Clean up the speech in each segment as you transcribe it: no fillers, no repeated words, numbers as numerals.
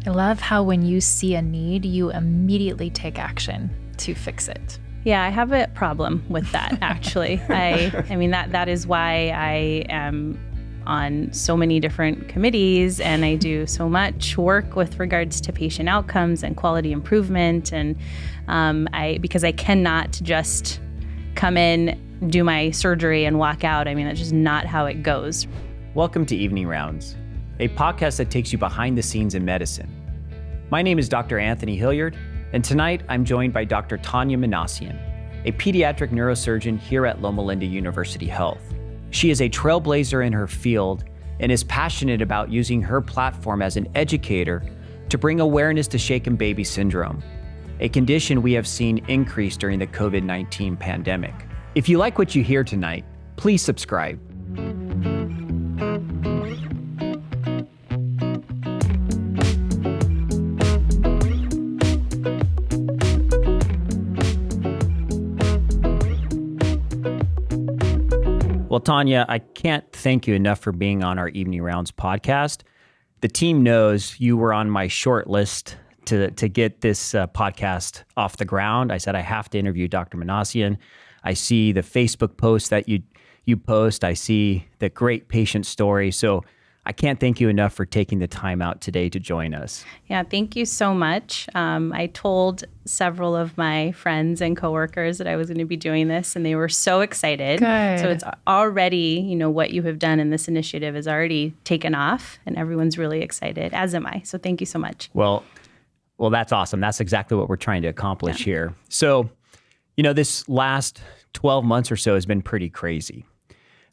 I love how when you see a need, you immediately take action to fix it. Yeah, I have a problem with that, actually. I mean, that is why I am on so many different committees, and I do so much work with regards to patient outcomes and quality improvement. And because I cannot just come in, do my surgery, and walk out. I mean, that's just not how it goes. Welcome to Evening Rounds, a podcast that takes you behind the scenes in medicine. My name is Dr. Anthony Hilliard, and tonight I'm joined by Dr. Tanya Manassian, a pediatric neurosurgeon here at Loma Linda University Health. She is a trailblazer in her field and is passionate about using her platform as an educator to bring awareness to shaken baby syndrome, a condition we have seen increase during the COVID-19 pandemic. If you like what you hear tonight, please subscribe. Well, Tanya, I can't thank you enough for being on our Evening Rounds podcast. The team knows you were on my short list to get this podcast off the ground. I said, I have to interview Dr. Manassian. I see the Facebook posts that you post. I see the great patient story. So I can't thank you enough for taking the time out today to join us. Yeah, thank you so much. I told several of my friends and coworkers that I was going to be doing this, and they were so excited. Good. So it's already, what you have done in this initiative has already taken off, and everyone's really excited, as am I. So thank you so much. Well, that's awesome. That's exactly what we're trying to accomplish here. So, this last 12 months or so has been pretty crazy.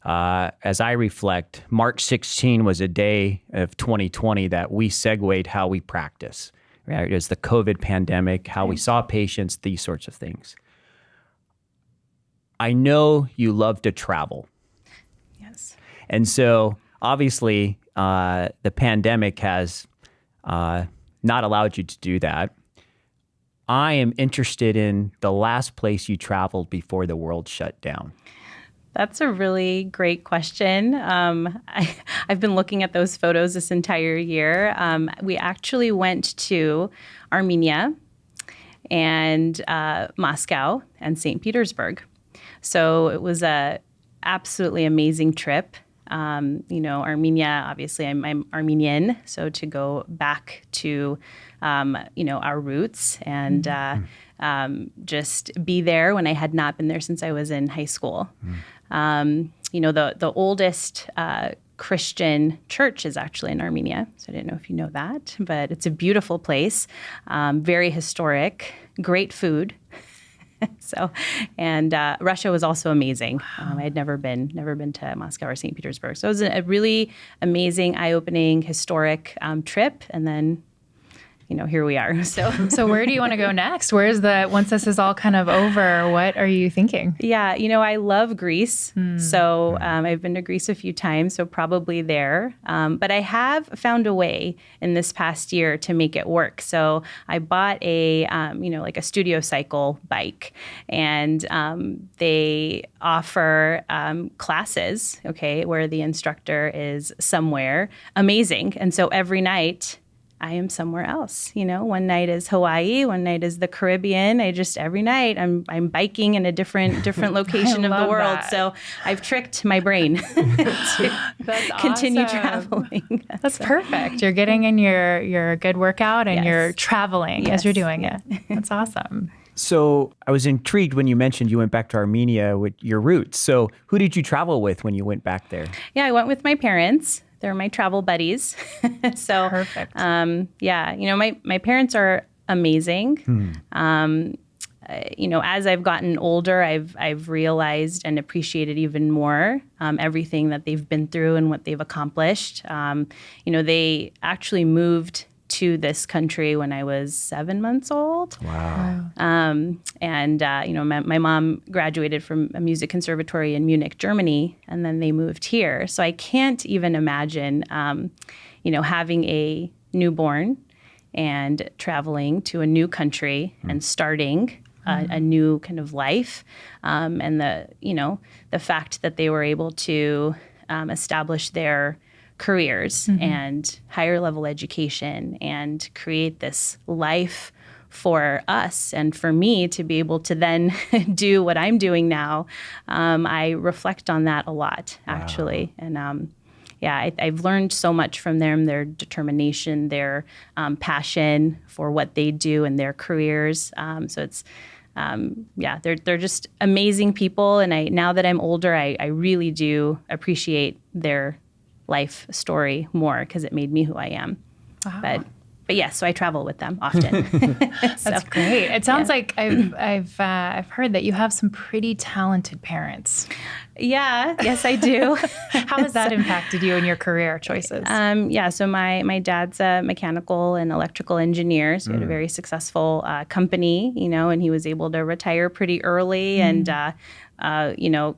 As I reflect, March 16 was a day of 2020 that we segued how we practice. Right? It was the COVID pandemic, how we saw patients, these sorts of things. I know you love to travel. Yes. And so obviously the pandemic has not allowed you to do that. I am interested in the last place you traveled before the world shut down. That's a really great question. I've been looking at those photos this entire year. We actually went to Armenia and Moscow and St. Petersburg. So it was a absolutely amazing trip. Armenia, obviously I'm Armenian, so to go back to, our roots and just be there when I had not been there since I was in high school. The oldest Christian church is actually in Armenia. So I didn't know if you know that, but it's a beautiful place, very historic, great food. Russia was also amazing. I had never been to Moscow or St. Petersburg. So it was a really amazing, eye-opening, historic trip. And then, here we are. So where do you want to go next? Once this is all kind of over, what are you thinking? Yeah, I love Greece. So I've been to Greece a few times, so probably there. But I have found a way in this past year to make it work. So I bought a studio cycle bike, and they offer classes, where the instructor is somewhere amazing. And so every night, I am somewhere else. One night is Hawaii, one night is the Caribbean. Every night I'm biking in a different location of the world. That. So I've tricked my brain to continue traveling. That's perfect. You're getting in your good workout and you're traveling as you're doing it. That's awesome. So I was intrigued when you mentioned you went back to Armenia with your roots. So who did you travel with when you went back there? Yeah, I went with my parents. They're my travel buddies. So, perfect. My parents are amazing. As I've gotten older, I've realized and appreciated even more everything that they've been through and what they've accomplished. They actually moved to this country when I was 7 months old. Wow. My mom graduated from a music conservatory in Munich, Germany, and then they moved here. So I can't even imagine, having a newborn and traveling to a new country and starting a new kind of life. And the fact that they were able to establish their careers and higher level education and create this life for us and for me to be able to then do what I'm doing now. I reflect on that a lot, actually. Wow. And I've learned so much from them, their determination, their passion for what they do in their careers. So it's, they're just amazing people. And now that I'm older, I really do appreciate their life story more because it made me who I am. Wow. But yes, so I travel with them often. That's great. It sounds like I've heard that you have some pretty talented parents. Yeah, yes, I do. How has that impacted you in your career choices? So my dad's a mechanical and electrical engineer. So he had a very successful company, and he was able to retire pretty early and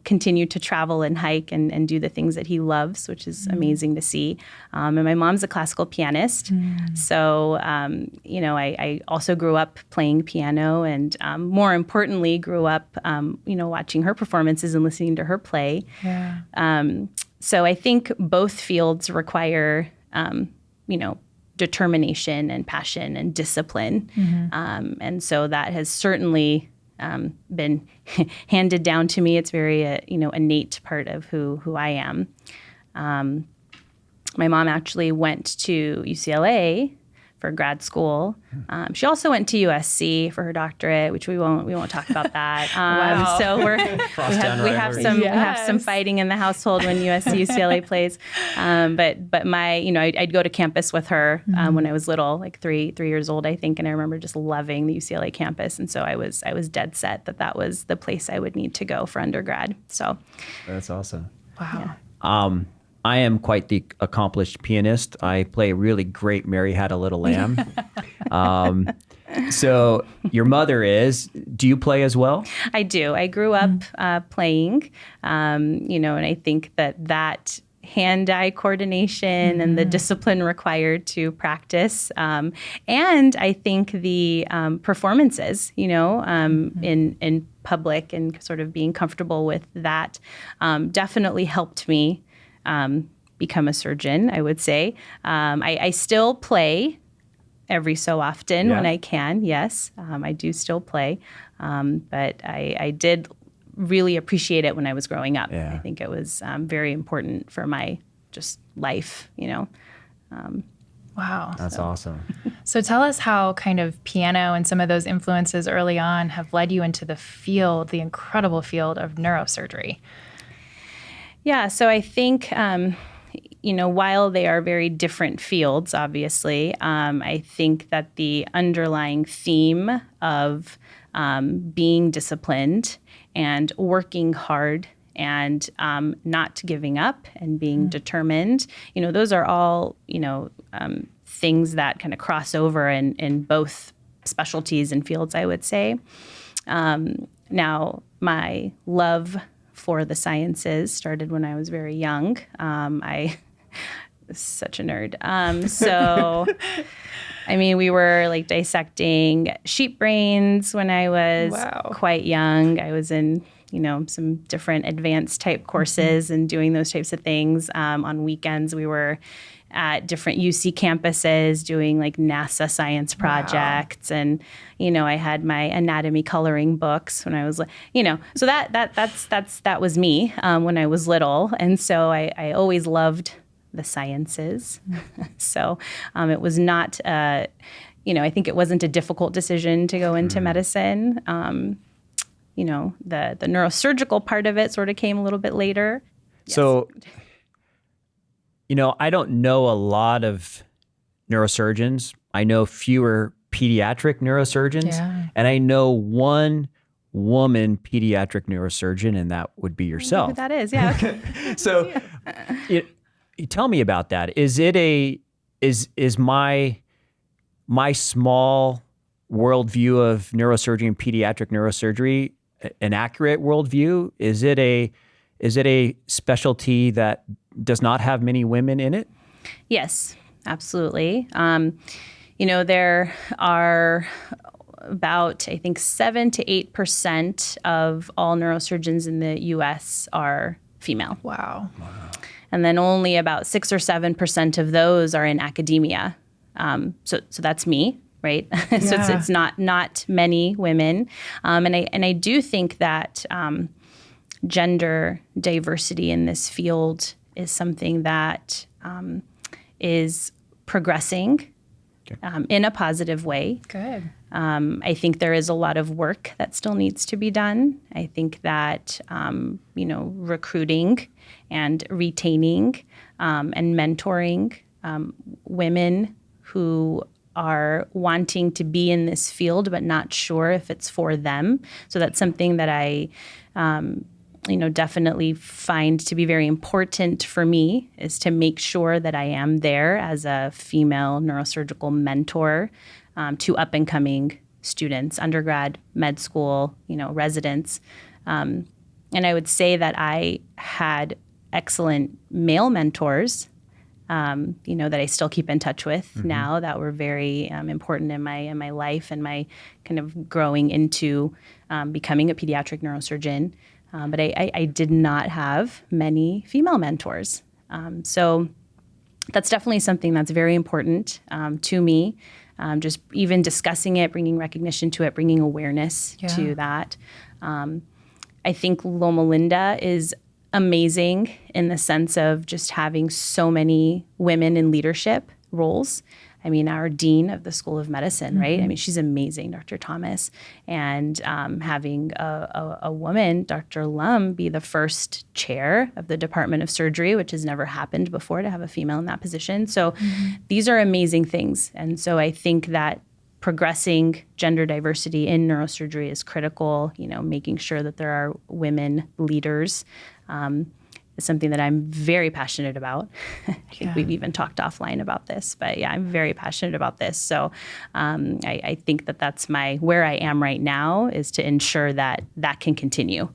continue to travel and hike and do the things that he loves, which is amazing to see. And my mom's a classical pianist. So, I also grew up playing piano and more importantly, grew up, watching her performances and listening to her play. Yeah. So I think both fields require, determination and passion and discipline. And so that has certainly been handed down to me. It's very, innate part of who I am. My mom actually went to UCLA for grad school. She also went to USC for her doctorate, which we won't talk about that. Wow. So we have some fighting in the household when UCLA plays. But my, I'd go to campus with her when I was little, like three years old, I think, and I remember just loving the UCLA campus, and so I was dead set that was the place I would need to go for undergrad. So that's awesome. Wow. Yeah. I am quite the accomplished pianist. I play a really great Mary Had a Little Lamb. So your mother is. Do you play as well? I do. I grew up playing, and I think that hand-eye coordination and the discipline required to practice. And I think the performances, in public and sort of being comfortable with that definitely helped me become a surgeon, I would say. I still play every so often when I can. Yes, I do still play. But I did really appreciate it when I was growing up. Yeah. I think it was very important for my just life, Wow. That's awesome. So tell us how kind of piano and some of those influences early on have led you into the incredible field of neurosurgery. Yeah, so I think, while they are very different fields, obviously, I think that the underlying theme of being disciplined and working hard and not giving up and being determined, those are all, things that kind of cross over in both specialties and fields, I would say. Now, my love for the sciences started when I was very young. I was such a nerd. So, we were like dissecting sheep brains when I was quite young. I was in, some different advanced type courses and doing those types of things. On weekends, we were at different UC campuses doing like NASA science projects. And, I had my anatomy coloring books when I was, so that was me when I was little. And so I always loved the sciences. So it was not, I think it wasn't a difficult decision to go into medicine. The neurosurgical part of it sort of came a little bit later. Yes. So, I don't know a lot of neurosurgeons. I know fewer pediatric neurosurgeons, and I know one woman pediatric neurosurgeon, and that would be yourself. Who that is, yeah. Okay. So, you tell me about that. Is it is my small worldview of neurosurgery and pediatric neurosurgery an accurate worldview? Is it a specialty that does not have many women in it? Yes, absolutely. There are about, I think, 7 to 8% of all neurosurgeons in the U.S. are female. Wow. And then only about 6 or 7% of those are in academia. So that's me, right? So it's not many women. And I do think that gender diversity in this field is something that is progressing in a positive way. Good. I think there is a lot of work that still needs to be done. I think that, recruiting and retaining and mentoring women who are wanting to be in this field but not sure if it's for them. So that's something that I definitely find to be very important for me, is to make sure that I am there as a female neurosurgical mentor to up-and-coming students, undergrad, med school, residents. And I would say that I had excellent male mentors, that I still keep in touch with now, that were very important in my life and my kind of growing into becoming a pediatric neurosurgeon. But I did not have many female mentors. So that's definitely something that's very important to me. Just even discussing it, bringing recognition to it, bringing awareness to that. I think Loma Linda is amazing in the sense of just having so many women in leadership roles. I mean, our dean of the School of Medicine, right? I mean, she's amazing, Dr. Thomas. And having a woman, Dr. Lum, be the first chair of the Department of Surgery, which has never happened before to have a female in that position. So these are amazing things. And so I think that progressing gender diversity in neurosurgery is critical, making sure that there are women leaders is something that I'm very passionate about. I think we've even talked offline about this, but I'm very passionate about this. So I think that that's where I am right now, is to ensure that can continue.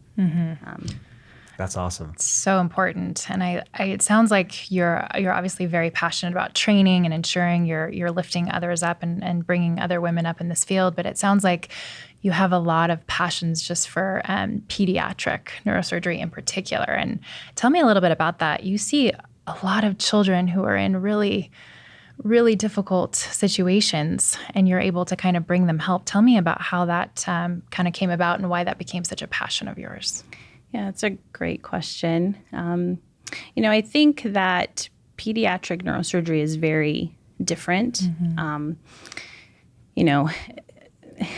That's awesome. So important. And it sounds like you're obviously very passionate about training and ensuring you're lifting others up and bringing other women up in this field. But it sounds like you have a lot of passions just for pediatric neurosurgery in particular. And tell me a little bit about that. You see a lot of children who are in really, really difficult situations, and you're able to kind of bring them help. Tell me about how that kind of came about and why that became such a passion of yours. Yeah, it's a great question. I think that pediatric neurosurgery is very different.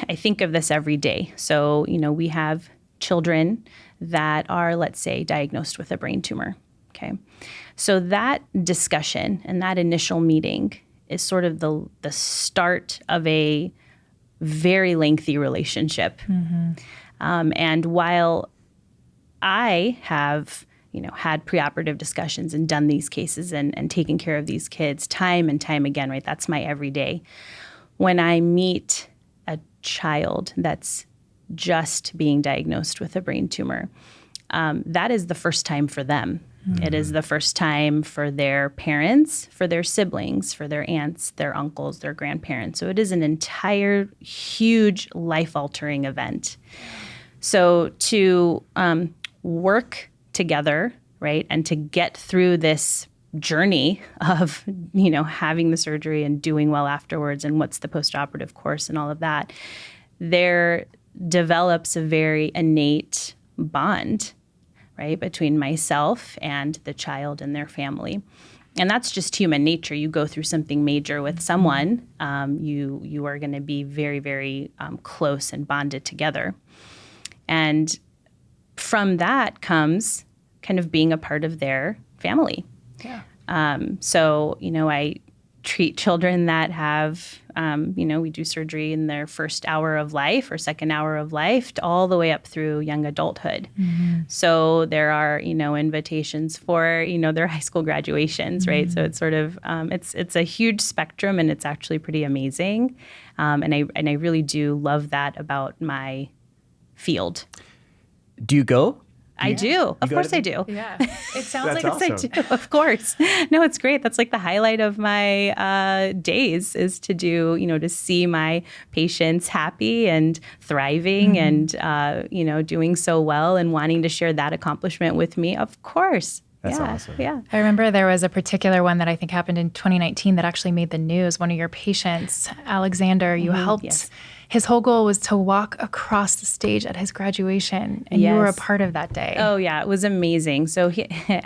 I think of this every day. So, we have children that are, let's say, diagnosed with a brain tumor. Okay. So that discussion and that initial meeting is sort of the start of a very lengthy relationship. And while I have, had preoperative discussions and done these cases and taken care of these kids time and time again, right? That's my everyday. When I meet a child that's just being diagnosed with a brain tumor, that is the first time for them. It is the first time for their parents, for their siblings, for their aunts, their uncles, their grandparents. So it is an entire huge life-altering event. So to work together, right, and to get through this journey of, having the surgery and doing well afterwards and what's the postoperative course and all of that, there develops a very innate bond, right, between myself and the child and their family. And that's just human nature. You go through something major with someone, you are going to be very, very close and bonded together. And from that comes kind of being a part of their family. So, I treat children that have, we do surgery in their first hour of life or second hour of life all the way up through young adulthood. So there are, invitations for, their high school graduations, right? So it's sort of, it's a huge spectrum, and it's actually pretty amazing. And I really do love that about my field. Do you go? I do. Of course I do. Yeah. It sounds like awesome. I do. Of course. No, it's great. That's like the highlight of my days, is to do, to see my patients happy and thriving and, doing so well and wanting to share that accomplishment with me. Of course. That's awesome. Yeah. I remember there was a particular one that I think happened in 2019 that actually made the news. One of your patients, Alexander, you helped. Yes. His whole goal was to walk across the stage at his graduation, and you were a part of that day. Oh, yeah. It was amazing. So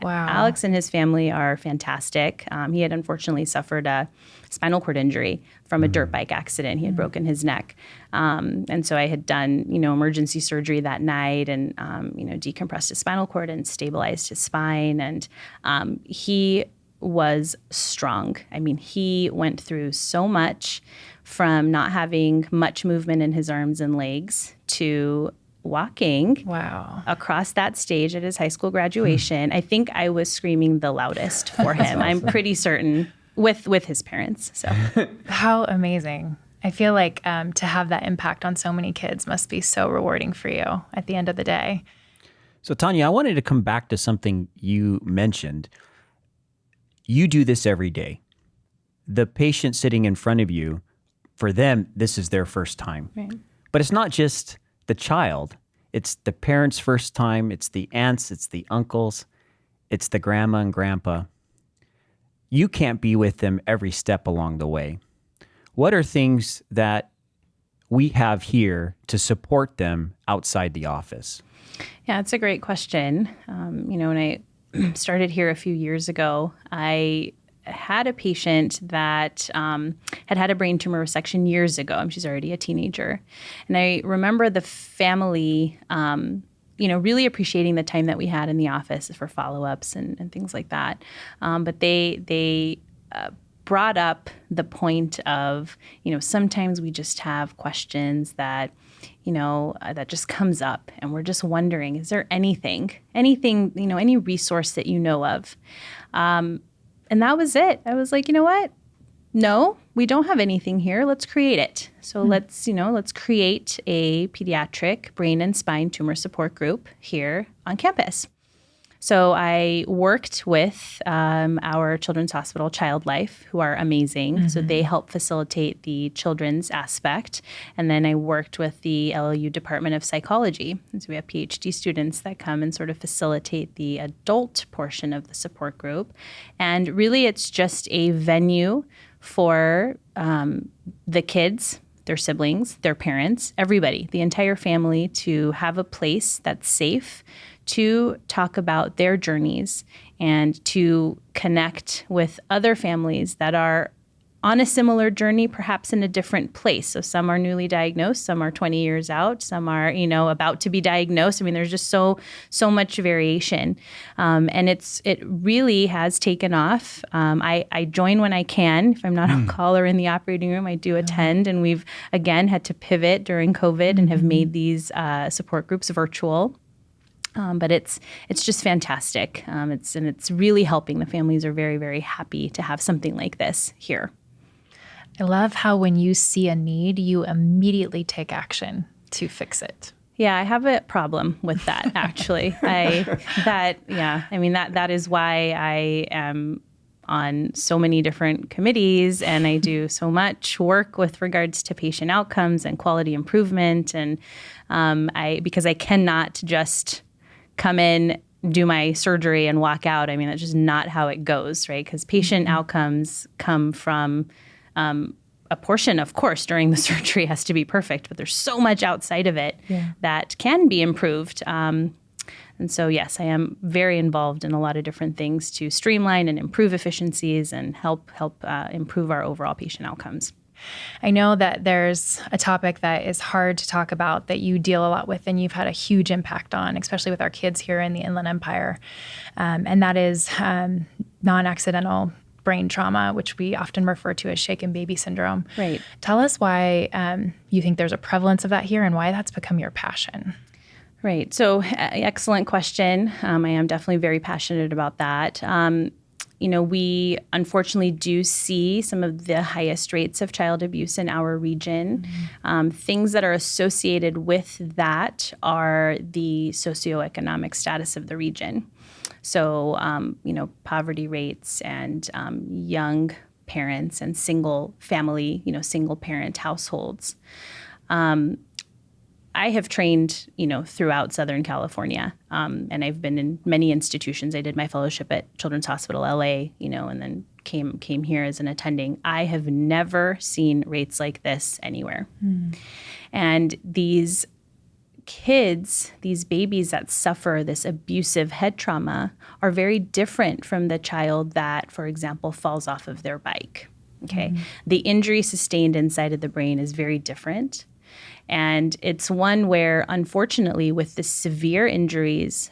Wow. Alex and his family are fantastic. He had unfortunately suffered a spinal cord injury from a dirt bike accident. He had broken his neck. And so I had done, emergency surgery that night and, decompressed his spinal cord and stabilized his spine. And he was strong. I mean, he went through so much, from not having much movement in his arms and legs to walking across that stage at his high school graduation. I think I was screaming the loudest for him. Awesome. I'm pretty certain with his parents. So how amazing. I feel like to have that impact on so many kids must be so rewarding for you at the end of the day. So Tanya, I wanted to come back to something you mentioned. You do this every day. The patient sitting in front of you, for them, this is their first time. Right. But it's not just the child. It's the parents' first time. It's the aunts. It's the uncles. It's the grandma and grandpa. You can't be with them every step along the way. What are things that we have here to support them outside the office? Yeah, it's a great question. When I started here a few years ago, I had a patient that had a brain tumor resection years ago. She's already a teenager. And I remember the family, really appreciating the time that we had in the office for follow-ups and things like that. But they brought up the point of, sometimes we just have questions that, that just comes up and we're just wondering, is there anything, any resource that you know of? And that was it. I was like, you know what? No, we don't have anything here. Let's create it. So let's create a pediatric brain and spine tumor support group here on campus. So I worked with our Children's Hospital Child Life, who are amazing. Mm-hmm. So they help facilitate the children's aspect. And then I worked with the LLU Department of Psychology. And so we have PhD students that come and sort of facilitate the adult portion of the support group. And really, it's just a venue for the kids, their siblings, their parents, everybody, the entire family, to have a place that's safe to talk about their journeys and to connect with other families that are on a similar journey, perhaps in a different place. So some are newly diagnosed, some are 20 years out, some are, about to be diagnosed. I mean, there's just so much variation. And it really has taken off. I join when I can. If I'm not on call or in the operating room, I do attend. And we've, again, had to pivot during COVID and have made these support groups virtual. But it's just fantastic. It's really helping. The families are very, very happy to have something like this here. I love how when you see a need, you immediately take action to fix it. Yeah, I have a problem with that, actually. That is why I am on so many different committees, and I do so much work with regards to patient outcomes and quality improvement. And because I cannot just come in, do my surgery, and walk out. I mean, that's just not how it goes, right? Because patient outcomes come from a portion, of course, during the surgery has to be perfect, but there's so much outside of it that can be improved. And so, yes, I am very involved in a lot of different things to streamline and improve efficiencies and help improve our overall patient outcomes. I know that there's a topic that is hard to talk about that you deal a lot with and you've had a huge impact on, especially with our kids here in the Inland Empire, and that is non-accidental brain trauma, which we often refer to as shaken baby syndrome. Right. Tell us why you think there's a prevalence of that here and why that's become your passion. Right. So excellent question. I am definitely very passionate about that. We unfortunately do see some of the highest rates of child abuse in our region. Mm-hmm. Things that are associated with that are the socioeconomic status of the region. So, poverty rates and young parents and single family, single parent households. I have trained, throughout Southern California, and I've been in many institutions. I did my fellowship at Children's Hospital LA, and then came here as an attending. I have never seen rates like this anywhere. And these kids, these babies that suffer this abusive head trauma are very different from the child that, for example, falls off of their bike. Okay. The injury sustained inside of the brain is very different. And it's one where, unfortunately, with the severe injuries,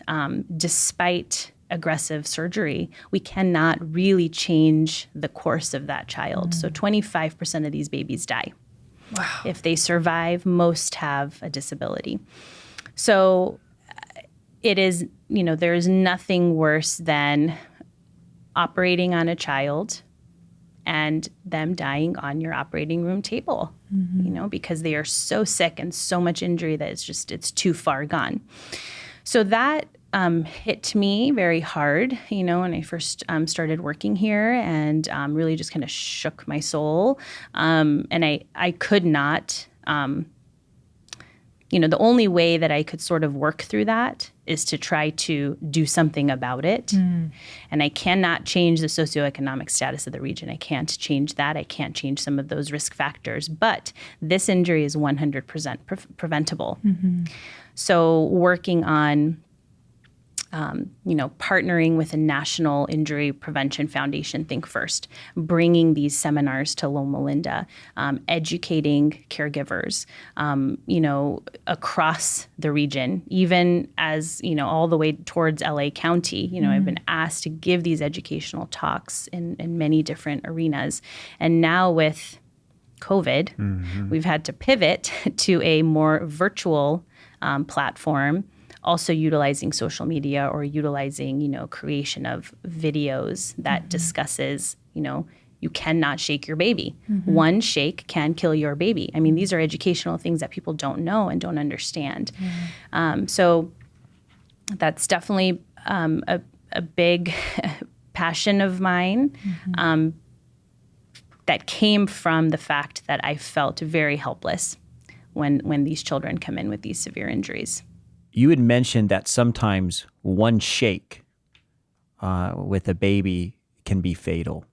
despite aggressive surgery, we cannot really change the course of that child. So 25% of these babies die. Wow. If they survive, most have a disability. So it is, there is nothing worse than operating on a child and them dying on your operating room table, because they are so sick and so much injury that it's too far gone. So that hit me very hard, when I first started working here, and really just kind of shook my soul. And I could not, the only way that I could sort of work through that is to try to do something about it. And I cannot change the socioeconomic status of the region. I can't change that. I can't change some of those risk factors. But this injury is 100% preventable. So working on partnering with a national injury prevention foundation, Think First, bringing these seminars to Loma Linda, educating caregivers, across the region, even as, all the way towards LA County. I've been asked to give these educational talks in many different arenas. And now with COVID, we've had to pivot to a more virtual platform, also utilizing social media or utilizing, creation of videos that discusses, you cannot shake your baby. One shake can kill your baby. I mean, these are educational things that people don't know and don't understand. So that's definitely a big passion of mine that came from the fact that I felt very helpless when these children come in with these severe injuries. You had mentioned that sometimes one shake with a baby can be fatal.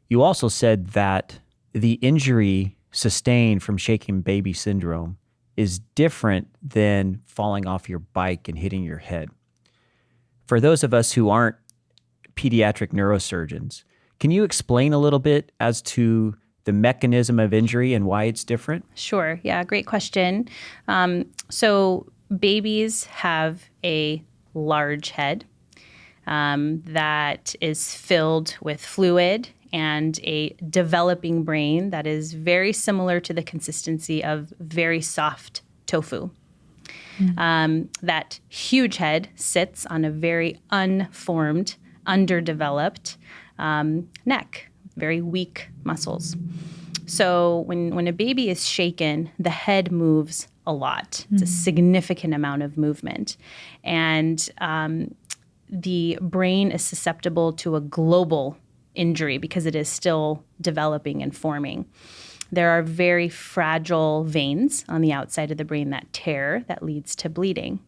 You also said that the injury sustained from shaken baby syndrome is different than falling off your bike and hitting your head. For those of us who aren't pediatric neurosurgeons, can you explain a little bit as to the mechanism of injury and why it's different? Sure. Yeah, great question. So babies have a large head that is filled with fluid and a developing brain that is very similar to the consistency of very soft tofu. That huge head sits on a very unformed, underdeveloped neck, very weak muscles. So when a baby is shaken, the head moves a lot. It's a significant amount of movement. And the brain is susceptible to a global injury because it is still developing and forming. There are very fragile veins on the outside of the brain that tear, that leads to bleeding.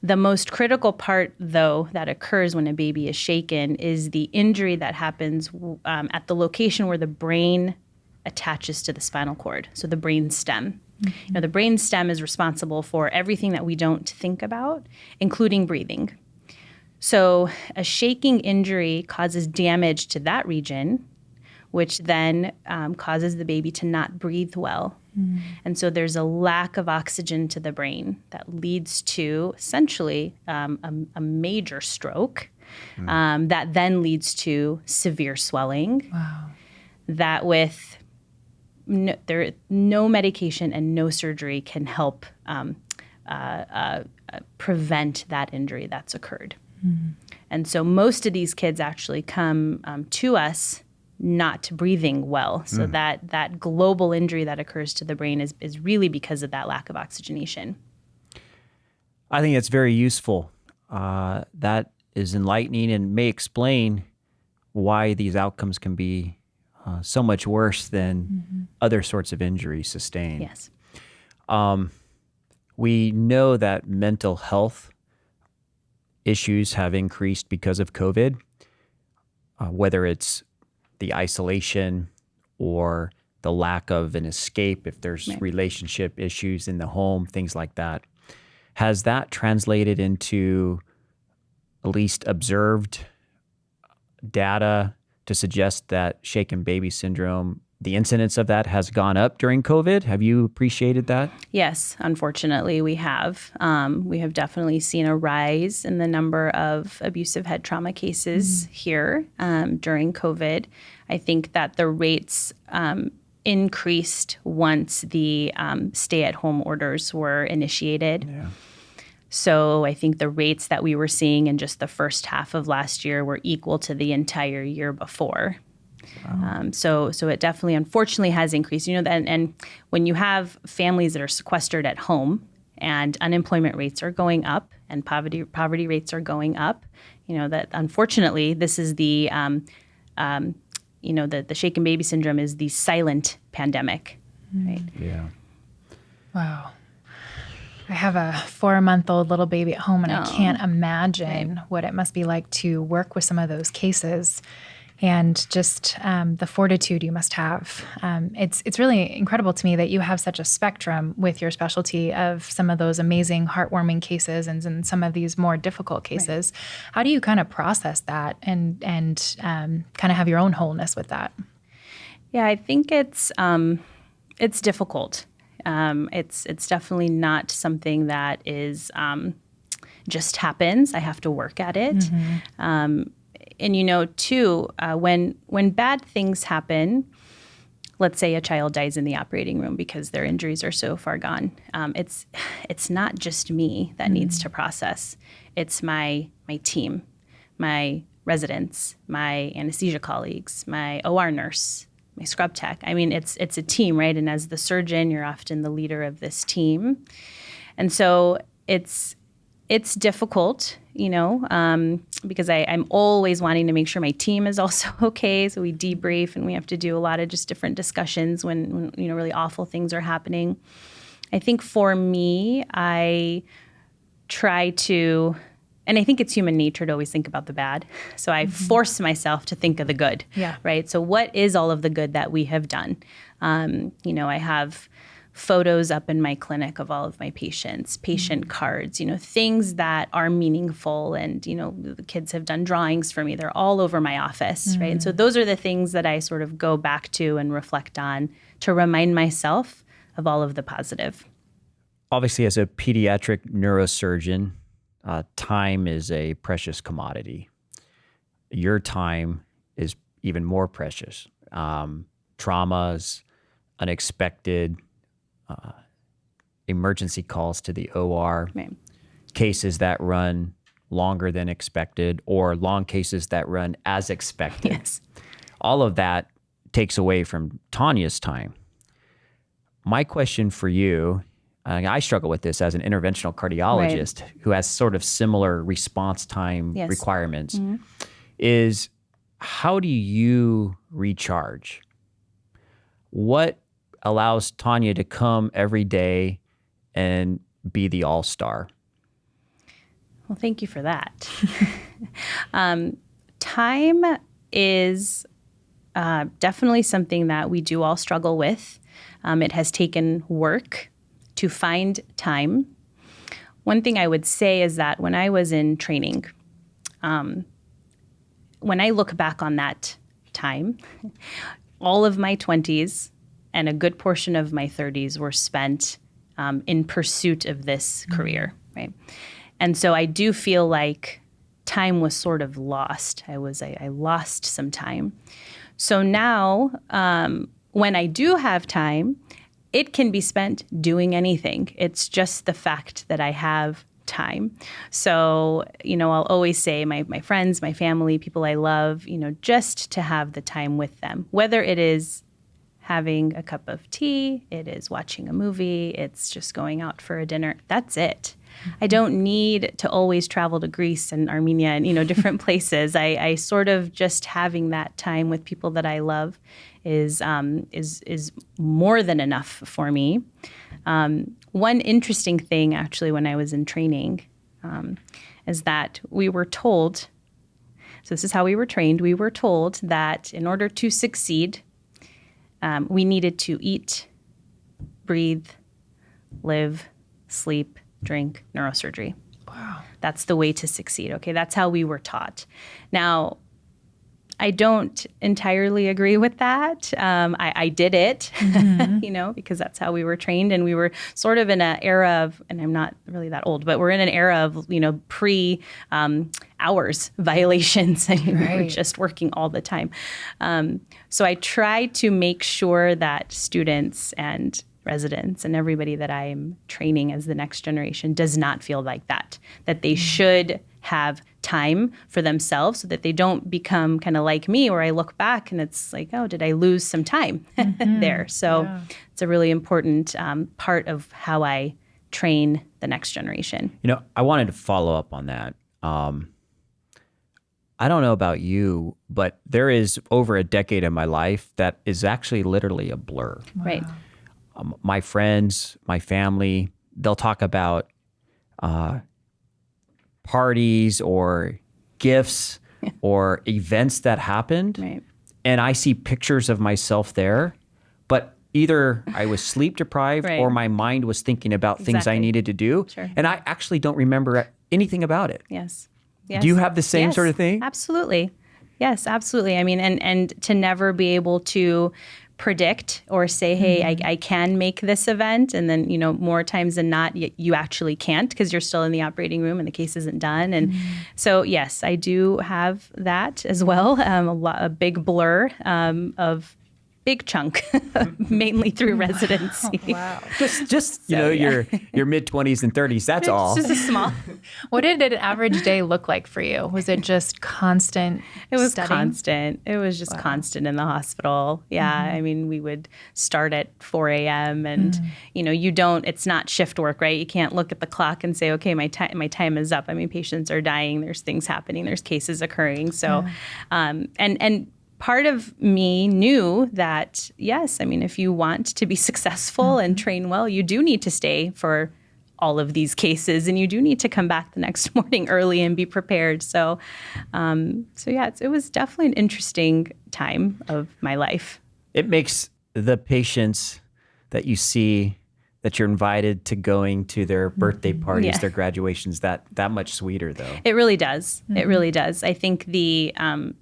The most critical part, though, that occurs when a baby is shaken is the injury that happens at the location where the brain attaches to the spinal cord, so the brain stem. The brain stem is responsible for everything that we don't think about, including breathing. So a shaking injury causes damage to that region, which then causes the baby to not breathe well. And so there's a lack of oxygen to the brain that leads to essentially a major stroke that then leads to severe swelling. Wow. That with no medication and no surgery can help prevent that injury that's occurred. And so most of these kids actually come to us not breathing well. So that global injury that occurs to the brain is really because of that lack of oxygenation. I think that's very useful. That is enlightening and may explain why these outcomes can be so much worse than other sorts of injuries sustained. Yes. We know that mental health issues have increased because of COVID, whether it's the isolation or the lack of an escape, if there's relationship issues in the home, things like that. Has that translated into at least observed data to suggest that shaken baby syndrome, the incidence of that has gone up during COVID? Have you appreciated that? Yes, unfortunately, we have. We have definitely seen a rise in the number of abusive head trauma cases here during COVID. I think that the rates increased once the stay-at-home orders were initiated. Yeah. So I think the rates that we were seeing in just the first half of last year were equal to the entire year before. Wow. So it definitely, unfortunately, has increased. And when you have families that are sequestered at home and unemployment rates are going up and poverty rates are going up, that unfortunately this is the the shaken baby syndrome is the silent pandemic, right? Yeah. Wow. I have a 4-month-old little baby at home, and I can't imagine what it must be like to work with some of those cases, and just the fortitude you must have. It's really incredible to me that you have such a spectrum with your specialty of some of those amazing, heartwarming cases and some of these more difficult cases. Right. How do you kind of process that and kind of have your own wholeness with that? Yeah, I think it's difficult. It's definitely not something that is just happens. I have to work at it. Mm-hmm. And too, when bad things happen, let's say a child dies in the operating room because their injuries are so far gone, it's not just me that needs to process. It's my team, my residents, my anesthesia colleagues, my OR nurse, my scrub tech. I mean, it's a team, right? And as the surgeon, you're often the leader of this team. And so it's difficult, because I'm always wanting to make sure my team is also okay. So we debrief and we have to do a lot of just different discussions when really awful things are happening. I think for me, I try to, and I think it's human nature to always think about the bad. So I force myself to think of the good, right? So what is all of the good that we have done? I have photos up in my clinic of all of my patients, patient cards, things that are meaningful. And, the kids have done drawings for me. They're all over my office, right? And so those are the things that I sort of go back to and reflect on to remind myself of all of the positive. Obviously, as a pediatric neurosurgeon, time is a precious commodity. Your time is even more precious. Traumas, unexpected emergency calls to the OR, right. Cases that run longer than expected, or long cases that run as expected. Yes. All of that takes away from Tanya's time. My question for you, I struggle with this as an interventional cardiologist who has sort of similar response time requirements, is how do you recharge? What allows Tanya to come every day and be the all-star? Well, thank you for that. Time is definitely something that we do all struggle with. It has taken work to find time. One thing I would say is that when I was in training, when I look back on that time, all of my 20s and a good portion of my 30s were spent in pursuit of this career, right? And so I do feel like time was sort of lost. I lost some time. So now, when I do have time, it can be spent doing anything. It's just the fact that I have time. So, I'll always say my friends, my family, people I love, just to have the time with them, whether it is having a cup of tea, it is watching a movie, it's just going out for a dinner. That's it. I don't need to always travel to Greece and Armenia and, different places. I sort of just having that time with people that I love is more than enough for me. One interesting thing, actually, when I was in training, is that we were told, so this is how we were trained, we were told that in order to succeed, we needed to eat, breathe, live, sleep, drink, neurosurgery. Wow. That's the way to succeed. Okay, that's how we were taught. Now, I don't entirely agree with that. I did it, because that's how we were trained. And we were sort of in an era of, and I'm not really that old, but we're in an era of, pre-hours violations. I mean, we were just working all the time. So I try to make sure that students and residents and everybody that I'm training as the next generation does not feel like that they should have time for themselves so that they don't become kind of like me where I look back and it's like, oh, did I lose some time there? So it's a really important part of how I train the next generation. I wanted to follow up on that. I don't know about you, but there is over a decade of my life that is actually literally a blur. Wow. Right. My friends, my family, they'll talk about parties or gifts or events that happened. Right. And I see pictures of myself there, but either I was sleep deprived or my mind was thinking about things I needed to do. Sure. And I actually don't remember anything about it. Yes. Do you have the same sort of thing? Absolutely. Yes, absolutely. I mean, and to never be able to predict or say, hey, I can make this event. And then, more times than not, you actually can't because you're still in the operating room and the case isn't done. And so, yes, I do have that as well. A big blur of big chunk, mainly through residency. Wow. Just your mid-20s and 30s, that's all. Just a small. What did an average day look like for you? Was it just constant It was studying? constant. It was just constant in the hospital. Yeah. I mean, we would start at 4 a.m. and, it's not shift work, right? You can't look at the clock and say, okay, my time is up. I mean, patients are dying. There's things happening. There's cases occurring. So, and part of me knew that, yes, I mean, if you want to be successful and train well, you do need to stay for all of these cases and you do need to come back the next morning early and be prepared. So it was definitely an interesting time of my life. It makes the patients that you see that you're invited to going to their birthday parties, their graduations, that much sweeter, though. It really does. It really does. I think the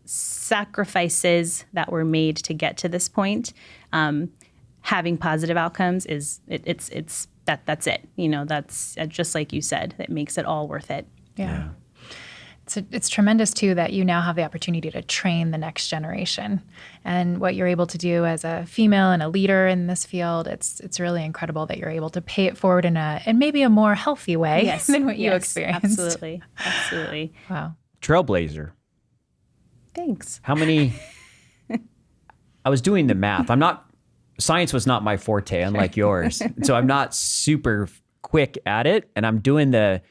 sacrifices that were made to get to this point, having positive outcomes that's it. That's just like you said. It makes it all worth it. Yeah. It's tremendous, too, that you now have the opportunity to train the next generation. And what you're able to do as a female and a leader in this field, it's really incredible that you're able to pay it forward in maybe a more healthy way than what you experienced. Absolutely. Absolutely. Wow. Trailblazer. Thanks. How many... I was doing the math. Science was not my forte, unlike yours. So I'm not super quick at it. And I'm doing the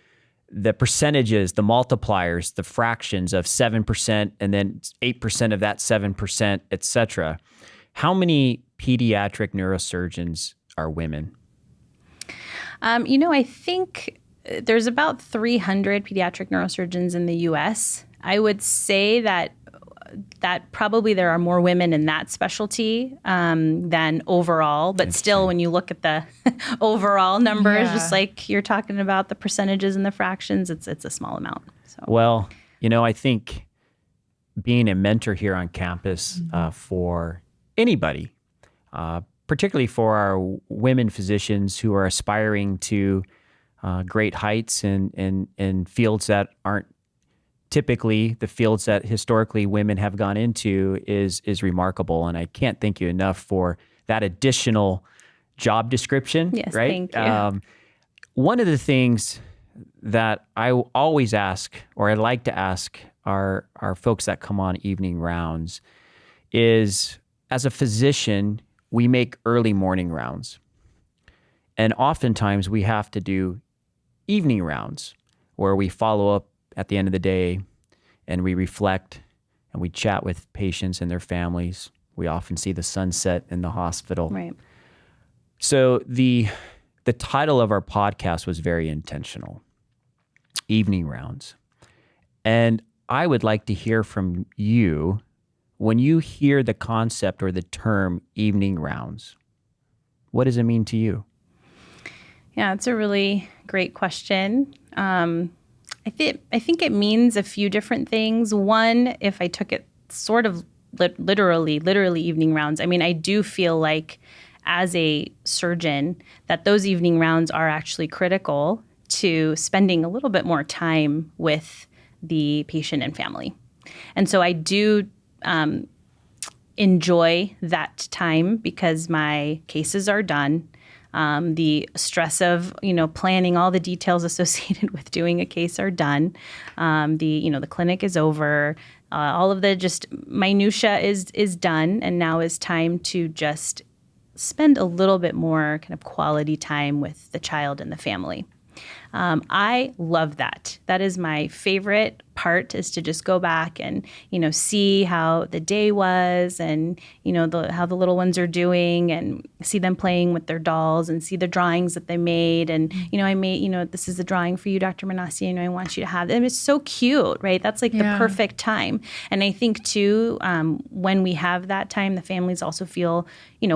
percentages, the multipliers, the fractions of 7% and then 8% of that 7%, et cetera. How many pediatric neurosurgeons are women? I think there's about 300 pediatric neurosurgeons in the U.S. I would say that probably there are more women in that specialty than overall. But still, when you look at the overall numbers, just like you're talking about the percentages and the fractions, it's a small amount. So. Well, I think being a mentor here on campus for anybody, particularly for our women physicians who are aspiring to great heights in fields that aren't typically the fields that historically women have gone into is remarkable. And I can't thank you enough for that additional job description. Yes, right? Thank you. One of the things that I always ask, or I like to ask our folks that come on evening rounds is, as a physician, we make early morning rounds. And oftentimes we have to do evening rounds where we follow up at the end of the day, and we reflect and we chat with patients and their families. We often see the sunset in the hospital. Right. So the the title of our podcast was very intentional, Evening Rounds. And I would like to hear from you when you hear the concept or the term evening rounds. What does it mean to you? Yeah, it's a really great question. I think it means a few different things. One, if I took it sort of literally evening rounds, I mean, I do feel like as a surgeon that those evening rounds are actually critical to spending a little bit more time with the patient and family. And so I do enjoy that time because my cases are done. The stress of, planning all the details associated with doing a case are done. The clinic is over. All of the just minutia is done. And now is time to just spend a little bit more kind of quality time with the child and the family. I love that. That is my favorite part, is to just go back and, see how the day was and, how the little ones are doing and see them playing with their dolls and see the drawings that they made. And, I made, this is a drawing for you, Dr. Manassi, and I want you to have it. And it's so cute, right? That's like the perfect time. And I think too, when we have that time, the families also feel,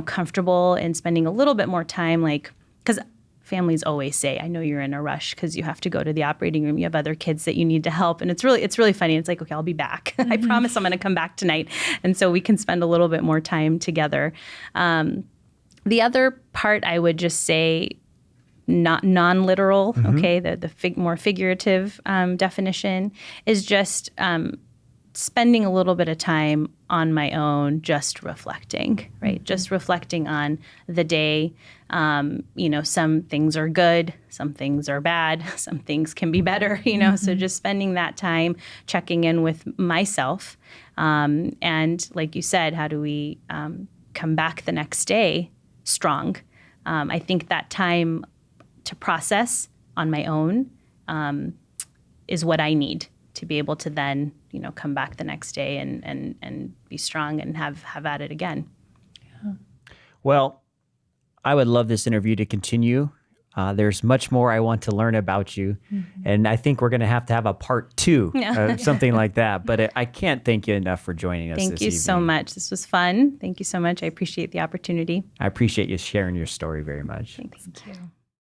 comfortable in spending a little bit more time, because families always say, I know you're in a rush because you have to go to the operating room. You have other kids that you need to help. And it's really funny. It's like, okay, I'll be back. I promise I'm going to come back tonight. And so we can spend a little bit more time together. The other part I would just say, not non-literal, okay, the more figurative definition is just spending a little bit of time on my own, just reflecting, right? Just reflecting on the day. Some things are good, some things are bad, some things can be better, so just spending that time checking in with myself. And like you said, how do we come back the next day strong? I think that time to process on my own is what I need to be able to then, come back the next day and be strong and have at it again. Yeah. Well, I would love this interview to continue. There's much more I want to learn about you. And I think we're going to have a part 2, something like that. But I can't thank you enough for joining us this evening. Thank you so much. This was fun. Thank you so much. I appreciate the opportunity. I appreciate you sharing your story very much. Thanks. Thank you.